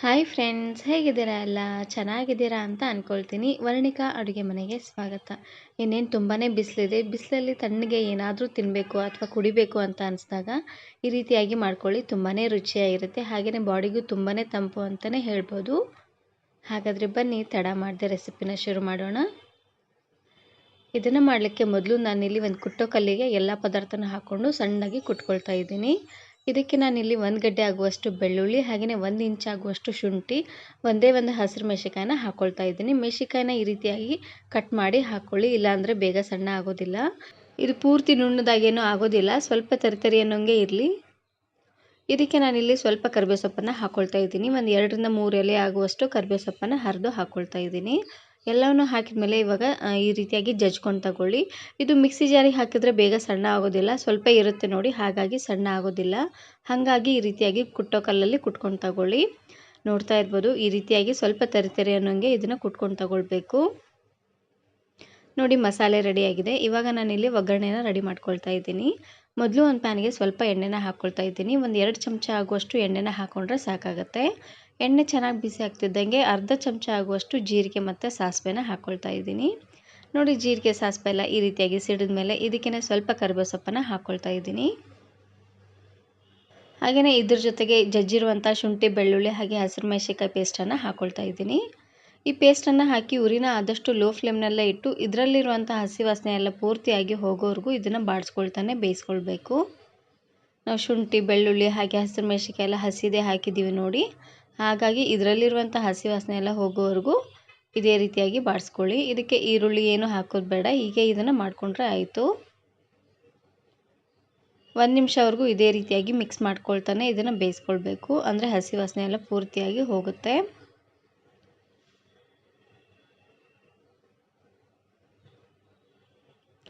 Hi friends, ಹೇಗಿದ್ದೀರಾ ಎಲ್ಲ? ಚೆನ್ನಾಗಿದ್ದೀರಾ ಅಂತ ಅಂದ್ಕೊಳ್ತೀನಿ. ವರ್ಣಿಕಾ ಅಡುಗೆ ಮನೆಗೆ ಸ್ವಾಗತ. ಇನ್ನೇನು ತುಂಬಾ ಬಿಸಿಲಿದೆ. ಬಿಸಿಲಲ್ಲಿ ತಣ್ಣಗೆ ಏನಾದರೂ ತಿನ್ನಬೇಕು ಅಥವಾ ಕುಡಿಬೇಕು ಅಂತ ಅನಿಸಿದಾಗ ಈ ರೀತಿಯಾಗಿ ಮಾಡ್ಕೊಳ್ಳಿ. ತುಂಬಾ ರುಚಿಯಾಗಿರುತ್ತೆ. ಹಾಗೆಯೇ ಬಾಡಿಗೂ ತುಂಬಾ ತಂಪು ಅಂತಲೇ ಹೇಳ್ಬೋದು. ಹಾಗಾದರೆ ಬನ್ನಿ, ತಡ ಮಾಡದೆ ರೆಸಿಪಿನ ಶುರು ಮಾಡೋಣ. ಇದನ್ನು ಮಾಡಲಿಕ್ಕೆ ಮೊದಲು ನಾನಿಲ್ಲಿ ಒಂದು ಕುಟ್ಟೋ ಕಲ್ಲಿಗೆ ಎಲ್ಲ ಪದಾರ್ಥನ ಹಾಕ್ಕೊಂಡು ಸಣ್ಣದಾಗಿ ಕುಟ್ಕೊಳ್ತಾ ಇದ್ದೀನಿ. ಇದಕ್ಕೆ ನಾನಿಲ್ಲಿ 1 ಗಡ್ಡೆ ಆಗುವಷ್ಟು ಬೆಳ್ಳುಳ್ಳಿ, ಹಾಗೆಯೇ 1 ಇಂಚ್ ಆಗುವಷ್ಟು ಶುಂಠಿ, ಒಂದೇ ಒಂದು ಹಸಿರು ಮೆಣಸಿಕಾಯಿನ ಹಾಕ್ಕೊಳ್ತಾ ಇದ್ದೀನಿ. ಮೆಣಸಿಕಾಯಿನ ಈ ರೀತಿಯಾಗಿ ಕಟ್ ಮಾಡಿ ಹಾಕ್ಕೊಳ್ಳಿ, ಇಲ್ಲಾಂದರೆ ಬೇಗ ಸಣ್ಣ ಆಗೋದಿಲ್ಲ. ಇದು ಪೂರ್ತಿ ನುಣ್ಣದಾಗೇನೂ ಆಗೋದಿಲ್ಲ, ಸ್ವಲ್ಪ ತರಿ ಅನ್ನೋಂಗೆ ಇರಲಿ. ಇದಕ್ಕೆ ನಾನಿಲ್ಲಿ ಸ್ವಲ್ಪ ಕರಿಬೇವು ಸೊಪ್ಪನ್ನು ಹಾಕ್ಕೊಳ್ತಾ ಇದ್ದೀನಿ. ಒಂದು 2 ರಿಂದ 3 ಎಲೆ ಆಗುವಷ್ಟು ಕರಿಬೇವು ಸೊಪ್ಪನ್ನು ಹರಿದು ಹಾಕ್ಕೊಳ್ತಾ ಇದ್ದೀನಿ. ಎಲ್ಲವನ್ನೂ ಹಾಕಿದ ಮೇಲೆ ಇವಾಗ ಈ ರೀತಿಯಾಗಿ ಜಜ್ಕೊಂಡು ತಗೊಳ್ಳಿ. ಇದು ಮಿಕ್ಸಿ ಜಾರಿಗೆ ಹಾಕಿದರೆ ಬೇಗ ಸಣ್ಣ ಆಗೋದಿಲ್ಲ, ಸ್ವಲ್ಪ ಇರುತ್ತೆ ನೋಡಿ, ಹಾಗಾಗಿ ಸಣ್ಣ ಆಗೋದಿಲ್ಲ. ಹಾಗಾಗಿ ಈ ರೀತಿಯಾಗಿ ಕುಟ್ಟೋ ಕಲ್ಲಲ್ಲಿ ಕುಟ್ಕೊಂಡು ತಗೊಳ್ಳಿ. ನೋಡ್ತಾ ಇರ್ಬೋದು, ಈ ರೀತಿಯಾಗಿ ಸ್ವಲ್ಪ ತರಿ ಅನ್ನೋಂಗೆ ಇದನ್ನು ಕುಟ್ಕೊಂಡು ತಗೊಳ್ಬೇಕು. ನೋಡಿ, ಮಸಾಲೆ ರೆಡಿಯಾಗಿದೆ. ಇವಾಗ ನಾನಿಲ್ಲಿ ಒಗ್ಗರಣೆನ ರೆಡಿ ಮಾಡ್ಕೊಳ್ತಾ ಇದ್ದೀನಿ. ಮೊದಲು ಒಂದು ಪ್ಯಾನ್ಗೆ ಸ್ವಲ್ಪ ಎಣ್ಣೆನ ಹಾಕ್ಕೊಳ್ತಾ ಇದ್ದೀನಿ. ಒಂದು 2 ಚಮಚ ಆಗುವಷ್ಟು ಎಣ್ಣೆನ ಹಾಕ್ಕೊಂಡ್ರೆ ಸಾಕಾಗುತ್ತೆ. ಎಣ್ಣೆ ಚೆನ್ನಾಗಿ ಬಿಸಿ ಆಗ್ತಿದ್ದಂಗೆ ಅರ್ಧ ಚಮಚ ಆಗುವಷ್ಟು ಜೀರಿಗೆ ಮತ್ತು ಸಾಸಿವೆನ ಹಾಕ್ಕೊಳ್ತಾ ಇದ್ದೀನಿ. ನೋಡಿ, ಜೀರಿಗೆ ಸಾಸಿವೆ ಎಲ್ಲ ಈ ರೀತಿಯಾಗಿ ಸಿಡಿದ ಮೇಲೆ ಇದಕ್ಕೆ ಸ್ವಲ್ಪ ಕರಿಬೇವು ಸೊಪ್ಪನ್ನು ಹಾಕ್ಕೊಳ್ತಾ ಇದ್ದೀನಿ. ಹಾಗೆಯೇ ಇದ್ರ ಜೊತೆಗೆ ಜಜ್ಜಿರುವಂಥ ಶುಂಠಿ, ಬೆಳ್ಳುಳ್ಳಿ ಹಾಗೆ ಹಸಿರು ಮೆಣಸಿನಕಾಯಿ ಪೇಸ್ಟನ್ನು ಹಾಕ್ಕೊಳ್ತಾ ಇದ್ದೀನಿ. ಈ ಪೇಸ್ಟನ್ನು ಹಾಕಿ ಉರಿನ ಆದಷ್ಟು ಲೋ ಫ್ಲೇಮ್ನಲ್ಲೇ ಇಟ್ಟು ಇದರಲ್ಲಿರುವಂಥ ಹಸಿ ವಾಸನೆ ಎಲ್ಲ ಪೂರ್ತಿಯಾಗಿ ಹೋಗೋವರೆಗೂ ಇದನ್ನು ಬಾಡಿಸ್ಕೊಳ್ತಾನೆ ಬೇಯಿಸ್ಕೊಳ್ಬೇಕು. ನಾವು ಶುಂಠಿ, ಬೆಳ್ಳುಳ್ಳಿ ಹಾಗೆ ಹಸಿರು ಮೆಣಸಿನಕಾಯಿ ಎಲ್ಲ ಹಸಿದೇ ಹಾಕಿದ್ದೀವಿ ನೋಡಿ, ಹಾಗಾಗಿ ಇದರಲ್ಲಿರುವಂಥ ಹಸಿ ವಾಸನೆ ಎಲ್ಲ ಹೋಗೋವರೆಗೂ ಇದೇ ರೀತಿಯಾಗಿ ಬಾಡಿಸ್ಕೊಳ್ಳಿ. ಇದಕ್ಕೆ ಈರುಳ್ಳಿ ಏನು ಹಾಕೋದು ಬೇಡ, ಹೀಗೆ ಇದನ್ನು ಮಾಡಿಕೊಂಡ್ರೆ ಆಯಿತು. 1 ನಿಮಿಷವರೆಗೂ ಇದೇ ರೀತಿಯಾಗಿ ಮಿಕ್ಸ್ ಮಾಡ್ಕೊಳ್ತಾನೆ ಇದನ್ನು ಬೇಯಿಸ್ಕೊಳ್ಬೇಕು, ಅಂದರೆ ಹಸಿ ವಾಸನೆ ಎಲ್ಲ ಪೂರ್ತಿಯಾಗಿ ಹೋಗುತ್ತೆ.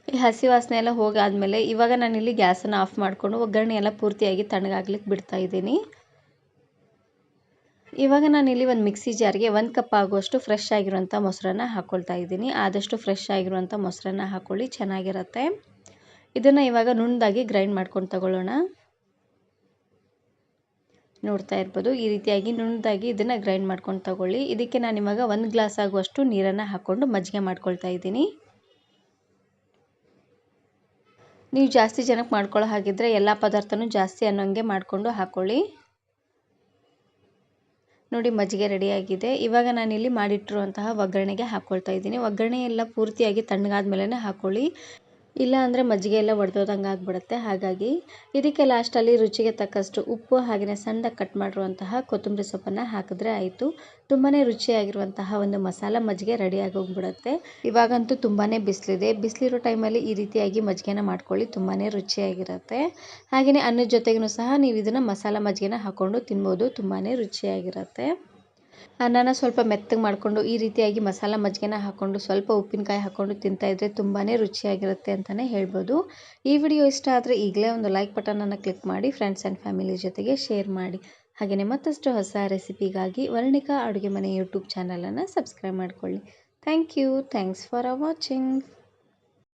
ಈ ಹಸಿ ವಾಸನೆ ಎಲ್ಲ ಹೋಗಾದ್ಮೇಲೆ ಇವಾಗ ನಾನಿಲ್ಲಿ ಗ್ಯಾಸನ್ನು ಆಫ್ ಮಾಡಿಕೊಂಡು ಒಗ್ಗರಣೆ ಎಲ್ಲ ಪೂರ್ತಿಯಾಗಿ ತಣ್ಣಗಾಗ್ಲಿಕ್ಕೆ ಬಿಡ್ತಾ ಇದ್ದೀನಿ. ಇವಾಗ ನಾನಿಲ್ಲಿ ಒಂದು ಮಿಕ್ಸಿ ಜಾರ್ಗೆ 1 ಕಪ್ ಆಗುವಷ್ಟು ಫ್ರೆಶ್ ಆಗಿರುವಂಥ ಮೊಸರನ್ನ ಹಾಕ್ಕೊಳ್ತಾ ಇದ್ದೀನಿ. ಆದಷ್ಟು ಫ್ರೆಶ್ ಆಗಿರುವಂಥ ಮೊಸರನ್ನ ಹಾಕ್ಕೊಳ್ಳಿ, ಚೆನ್ನಾಗಿರುತ್ತೆ. ಇದನ್ನು ಇವಾಗ ನುಣ್ಣದಾಗಿ ಗ್ರೈಂಡ್ ಮಾಡ್ಕೊಂಡು ತಗೊಳ್ಳೋಣ. ನೋಡ್ತಾ ಇರ್ಬೋದು, ಈ ರೀತಿಯಾಗಿ ನುಣ್ಣದಾಗಿ ಇದನ್ನು ಗ್ರೈಂಡ್ ಮಾಡ್ಕೊಂಡು ತಗೊಳ್ಳಿ. ಇದಕ್ಕೆ ನಾನು ಇವಾಗ 1 ಗ್ಲಾಸ್ ಆಗುವಷ್ಟು ನೀರನ್ನು ಹಾಕ್ಕೊಂಡು ಮಜ್ಜಿಗೆ ಮಾಡ್ಕೊಳ್ತಾ ಇದ್ದೀನಿ. ನೀವು ಜಾಸ್ತಿ ಜನಕ್ಕೆ ಮಾಡ್ಕೊಳ್ಳೋ ಹಾಗಿದ್ದರೆ ಎಲ್ಲ ಪದಾರ್ಥನೂ ಜಾಸ್ತಿ ಅನ್ನೋಂಗೆ ಮಾಡಿಕೊಂಡು ಹಾಕ್ಕೊಳ್ಳಿ. ನೋಡಿ, ಮಜ್ಜಿಗೆ ರೆಡಿಯಾಗಿದೆ. ಇವಾಗ ನಾನಿಲ್ಲಿ ಮಾಡಿಟ್ಟಿರುವಂತಹ ಒಗ್ಗರಣೆಗೆ ಹಾಕ್ಕೊಳ್ತಾ ಇದ್ದೀನಿ. ಒಗ್ಗರಣೆ ಎಲ್ಲ ಪೂರ್ತಿಯಾಗಿ ತಣ್ಣಗಾದ ಮೇಲೇ ಹಾಕ್ಕೊಳ್ಳಿ, ಇಲ್ಲ ಅಂದರೆ ಮಜ್ಜಿಗೆ ಎಲ್ಲ ಒಡೆದೋದಂಗೆ ಆಗಿಬಿಡುತ್ತೆ. ಹಾಗಾಗಿ ಇದಕ್ಕೆ ಲಾಸ್ಟಲ್ಲಿ ರುಚಿಗೆ ತಕ್ಕಷ್ಟು ಉಪ್ಪು ಹಾಗೆಯೇ ಸಣ್ಣದಾಗಿ ಕಟ್ ಮಾಡಿರುವಂತಹ ಕೊತ್ತಂಬರಿ ಸೊಪ್ಪನ್ನು ಹಾಕಿದ್ರೆ ಆಯಿತು. ತುಂಬಾ ರುಚಿಯಾಗಿರುವಂತಹ ಒಂದು ಮಸಾಲ ಮಜ್ಜಿಗೆ ರೆಡಿಯಾಗಿ ಹೋಗಿಬಿಡುತ್ತೆ. ಇವಾಗಂತೂ ತುಂಬಾ ಬಿಸಿಲಿದೆ, ಬಿಸಿಲಿರೋ ಟೈಮಲ್ಲಿ ಈ ರೀತಿಯಾಗಿ ಮಜ್ಜಿಗೆನ ಮಾಡ್ಕೊಳ್ಳಿ, ತುಂಬಾ ರುಚಿಯಾಗಿರುತ್ತೆ. ಹಾಗೆಯೇ ಅನ್ನದ ಜೊತೆಗೂ ಸಹ ನೀವು ಇದನ್ನು ಮಸಾಲ ಮಜ್ಜಿಗೆನ ಹಾಕ್ಕೊಂಡು ತಿನ್ಬೋದು, ತುಂಬಾ ರುಚಿಯಾಗಿರುತ್ತೆ. ಅನ್ನನ ಸ್ವಲ್ಪ ಮೆತ್ತಗೆ ಮಾಡಿಕೊಂಡು ಈ ರೀತಿಯಾಗಿ ಮಸಾಲ ಮಜ್ಜಿಗೆನ ಹಾಕ್ಕೊಂಡು ಸ್ವಲ್ಪ ಉಪ್ಪಿನಕಾಯಿ ಹಾಕ್ಕೊಂಡು ತಿಂತಾಯಿದ್ರೆ ತುಂಬಾ ರುಚಿಯಾಗಿರುತ್ತೆ ಅಂತಲೇ ಹೇಳ್ಬೋದು. ಈ ವಿಡಿಯೋ ಇಷ್ಟ ಆದರೆ ಈಗಲೇ ಒಂದು ಲೈಕ್ ಬಟನನ್ನು ಕ್ಲಿಕ್ ಮಾಡಿ, ಫ್ರೆಂಡ್ಸ್ ಆ್ಯಂಡ್ ಫ್ಯಾಮಿಲಿ ಜೊತೆಗೆ ಶೇರ್ ಮಾಡಿ. ಹಾಗೆಯೇ ಮತ್ತಷ್ಟು ಹೊಸ ರೆಸಿಪಿಗಾಗಿ ವರ್ಣಿಕಾ ಅಡುಗೆ ಮನೆ ಯೂಟ್ಯೂಬ್ ಚಾನಲನ್ನು ಸಬ್ಸ್ಕ್ರೈಬ್ ಮಾಡಿಕೊಳ್ಳಿ. Thanks for watching.